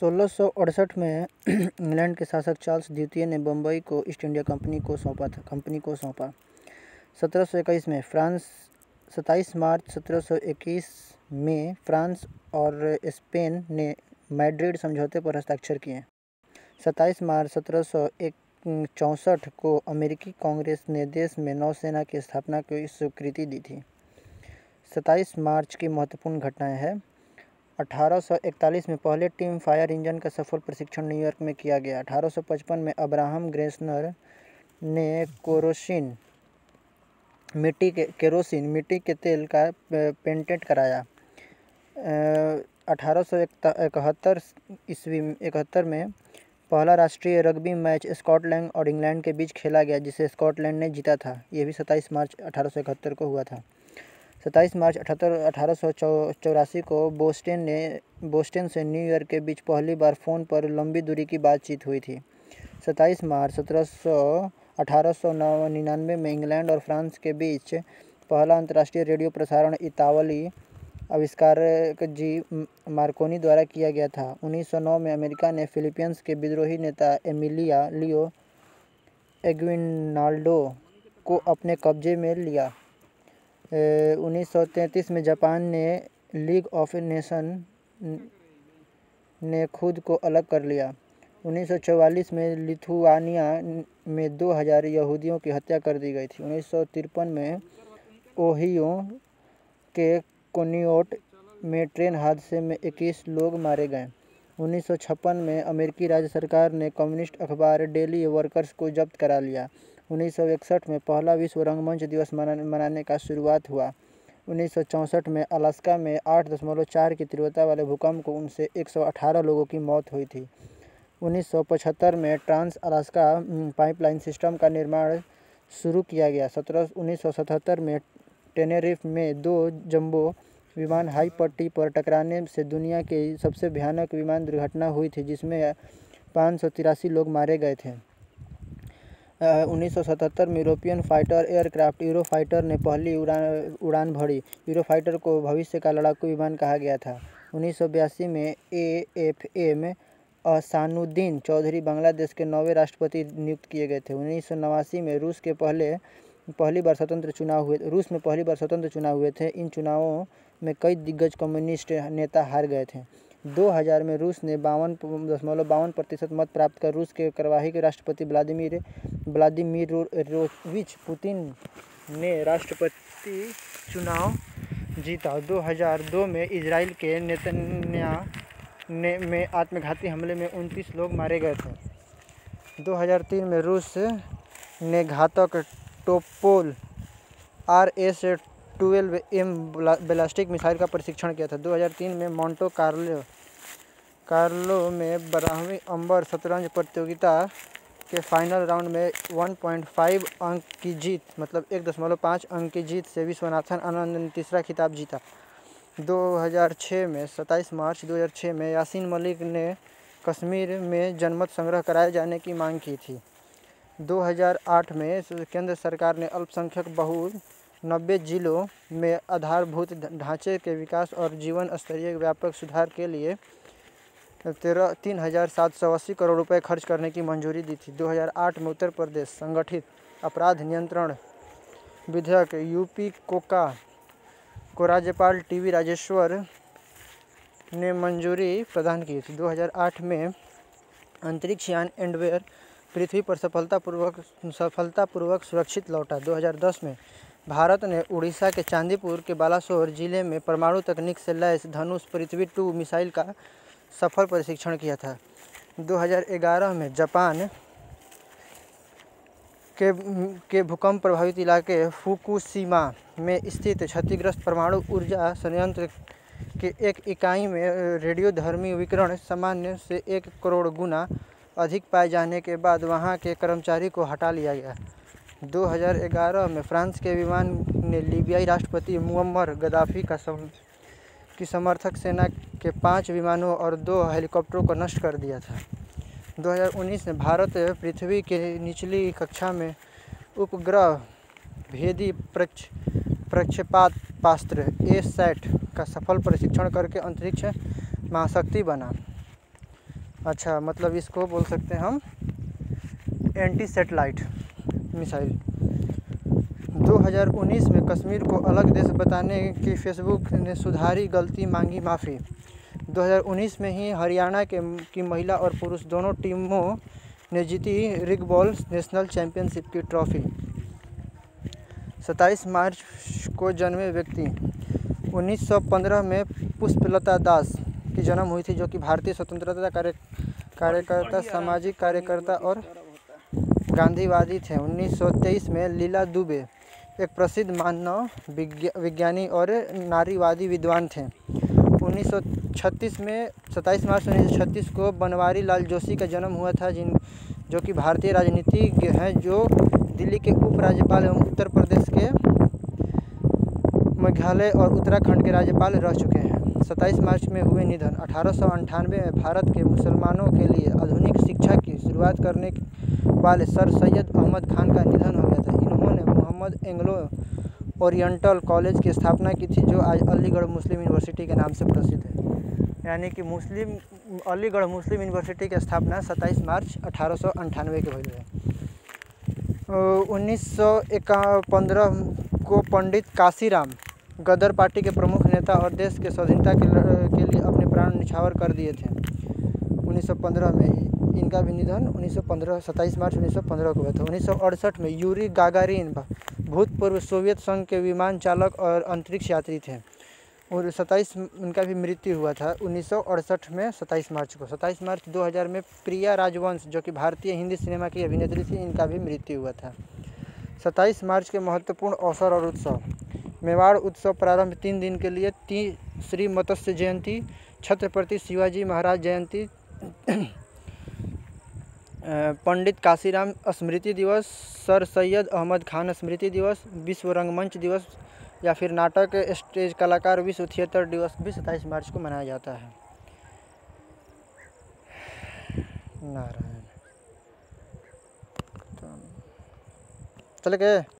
1668 में इंग्लैंड के शासक चार्ल्स द्वितीय ने बम्बई को ईस्ट इंडिया कंपनी को सौंपा। 1721 में 27 मार्च 1721 में फ्रांस और स्पेन ने मैड्रिड समझौते पर हस्ताक्षर किए। 27 मार्च 1764 को अमेरिकी कांग्रेस ने देश में नौसेना की स्थापना की स्वीकृति दी थी। 27 मार्च की महत्वपूर्ण घटनाएं हैं। 1841 में पहले टीम फायर इंजन का सफल प्रशिक्षण न्यूयॉर्क में किया गया। 1855 में अब्राहम ग्रेसनर ने केरोसिन मिट्टी के तेल का पेटेंट कराया। 1871 में पहला राष्ट्रीय रग्बी मैच स्कॉटलैंड और इंग्लैंड के बीच खेला गया, जिसे स्कॉटलैंड ने जीता था। यह भी 27 मार्च 1871 को हुआ था। 27 मार्च 1884 को बोस्टन से न्यूयॉर्क के बीच पहली बार फ़ोन पर लंबी दूरी की बातचीत हुई थी। 27 मार्च 1899 में इंग्लैंड और फ्रांस के बीच पहला अंतर्राष्ट्रीय रेडियो प्रसारण इतालवी आविष्कारक जी मार्कोनी द्वारा किया गया था। 1909 में अमेरिका ने फिलीपींस के विद्रोही नेता एमिलियो एग्विनाल्डो को अपने कब्जे में लिया। 1933 में जापान ने लीग ऑफ नेशन ने खुद को अलग कर लिया। 1944 में लिथुआनिया में 2000 यहूदियों की हत्या कर दी गई थी। 1953 में ओहियो के कोनियोट में ट्रेन हादसे में 21 लोग मारे गए। 1956 में अमेरिकी राज्य सरकार ने कम्युनिस्ट अखबार डेली वर्कर्स को जब्त करा लिया। 1961 में पहला विश्व रंगमंच दिवस मनाने का शुरुआत हुआ। 1964 में अलास्का में 8.4 की तीव्रता वाले भूकंप को उनसे 118 लोगों की मौत हुई थी। 1975 में ट्रांस अलास्का पाइपलाइन सिस्टम का निर्माण शुरू किया गया। 1977 में टेनेरिफ में 2 जंबो विमान हाई पट्टी पर टकराने से दुनिया की सबसे भयानक विमान दुर्घटना हुई थी, जिसमें 583 लोग मारे गए थे। 1977 में यूरोपियन फाइटर एयरक्राफ्ट यूरोफाइटर ने पहली उड़ान भरी। यूरोफाइटर को भविष्य का लड़ाकू विमान कहा गया था। 1982 में AFM अहसानुद्दीन चौधरी बांग्लादेश के 9वें राष्ट्रपति नियुक्त किए गए थे। 1989 में रूस में पहली बार स्वतंत्र चुनाव हुए थे। इन चुनावों में कई दिग्गज कम्युनिस्ट नेता हार गए थे। 2000 में रूस ने 52.52% मत प्राप्त कर रूस के कार्यवाही के राष्ट्रपति व्लादिमीरोविच पुतिन ने राष्ट्रपति चुनाव जीता। 2002 में इजराइल के नेतन्याहू में आत्मघाती हमले में 29 लोग मारे गए थे। 2003 में रूस ने घातक टोपोल RS-12M बैलिस्टिक मिसाइल का परीक्षण किया था। 2003 में मोंटे कार्लो में 12वीं अंबर शतरंज प्रतियोगिता के फाइनल राउंड में 1.5 अंक की जीत 1.5 अंक की जीत से विश्वनाथन आनंद ने तीसरा खिताब जीता। 27 मार्च 2006 में यासीन मलिक ने कश्मीर में जनमत संग्रह कराए जाने की मांग की थी। 2008 में केंद्र सरकार ने अल्पसंख्यक बहुल 90 जिलों में आधारभूत ढांचे के विकास और जीवन स्तरीय व्यापक सुधार के लिए 3,780 करोड़ रुपए खर्च करने की मंजूरी दी थी। 2008 में उत्तर प्रदेश संगठित अपराध नियंत्रण विधेयक यूपी को राज्यपाल TB राजेश्वर ने मंजूरी प्रदान की थी। 2008 में अंतरिक्ष यान एंडवेयर पृथ्वी पर सफलतापूर्वक सुरक्षित लौटा। 2010 में भारत ने उड़ीसा के चांदीपुर के बालासोर जिले में परमाणु तकनीक से लैस धनुष पृथ्वी 2 मिसाइल का सफल परीक्षण किया था। 2011 में जापान के भूकंप प्रभावित इलाके फुकुशिमा में स्थित क्षतिग्रस्त परमाणु ऊर्जा संयंत्र के एक इकाई में रेडियोधर्मी विकिरण सामान्य से 1 करोड़ गुना अधिक पाए जाने के बाद वहां के कर्मचारी को हटा लिया गया। 2011 में फ्रांस के विमान ने लीबियाई राष्ट्रपति मुअम्मर गद्दाफी की समर्थक सेना के 5 विमानों और 2 हेलीकॉप्टरों को नष्ट कर दिया था। 2019 में भारत पृथ्वी के निचली कक्षा में उपग्रह भेदी प्रक्षेपास्त्र A-SAT का सफल परीक्षण करके अंतरिक्ष महाशक्ति बना। अच्छा, मतलब इसको बोल सकते हैं हम एंटी सैटेलाइट मिसाइल। 2019 में कश्मीर को अलग देश बताने की फेसबुक ने सुधारी गलती, मांगी माफ़ी। 2019 में ही हरियाणा की महिला और पुरुष दोनों टीमों ने जीती रिगबॉल नेशनल चैंपियनशिप की ट्रॉफी। 27 मार्च को जन्मे व्यक्ति। 1915 में पुष्पलता दास की जन्म हुई थी, जो कि भारतीय स्वतंत्रता कार्यकर्ता, सामाजिक कार्यकर्ता और गांधीवादी थे। 1923 में लीला दुबे एक प्रसिद्ध मानव विज्ञानी और नारीवादी विद्वान थे। 1936 में 27 मार्च 1936 को बनवारी लाल जोशी का जन्म हुआ था, जो कि भारतीय राजनीतिज्ञ हैं, जो दिल्ली के उपराज्यपाल एवं उत्तर प्रदेश के, मेघालय और उत्तराखंड के राज्यपाल रह चुके हैं। 27 मार्च में हुए निधन। 1898 में भारत के मुसलमानों के लिए आधुनिक शिक्षा की शुरुआत करने वाले सर सैयद अहमद खान का निधन हो गया था। इन्होंने मोहम्मद एंग्लो ओरिएंटल कॉलेज की स्थापना की थी, जो आज अलीगढ़ मुस्लिम यूनिवर्सिटी के नाम से प्रसिद्ध है। यानी कि अलीगढ़ मुस्लिम यूनिवर्सिटी की स्थापना 27 मार्च 1898 के भइल है। 1915 को पंडित काशीराम गदर पार्टी के प्रमुख नेता और देश के स्वाधीनता के लिए अपने प्राण न्यौछावर कर दिए थे। 1915 में इनका भी निधन 27 मार्च 1915 को हुआ था। 1968 में यूरी गागारिन भूतपूर्व सोवियत संघ के विमान चालक और अंतरिक्ष यात्री थे, और 27 उनका भी मृत्यु हुआ था 1968 में 27 मार्च को। 27 मार्च 2000 में प्रिया राजवंश, जो कि भारतीय हिंदी सिनेमा की अभिनेत्री थी, इनका भी मृत्यु हुआ था। 27 मार्च के महत्वपूर्ण अवसर और उत्सव। मेवाड़ उत्सव प्रारंभ 3 दिन के लिए। श्री मत्स्य जयंती, छत्रपति शिवाजी महाराज जयंती, पंडित काशीराम स्मृति दिवस, सर सैयद अहमद खान स्मृति दिवस, विश्व रंगमंच दिवस या फिर नाटक स्टेज कलाकार विश्व थिएटर दिवस भी 27 मार्च को मनाया जाता है। नारायण चल गए।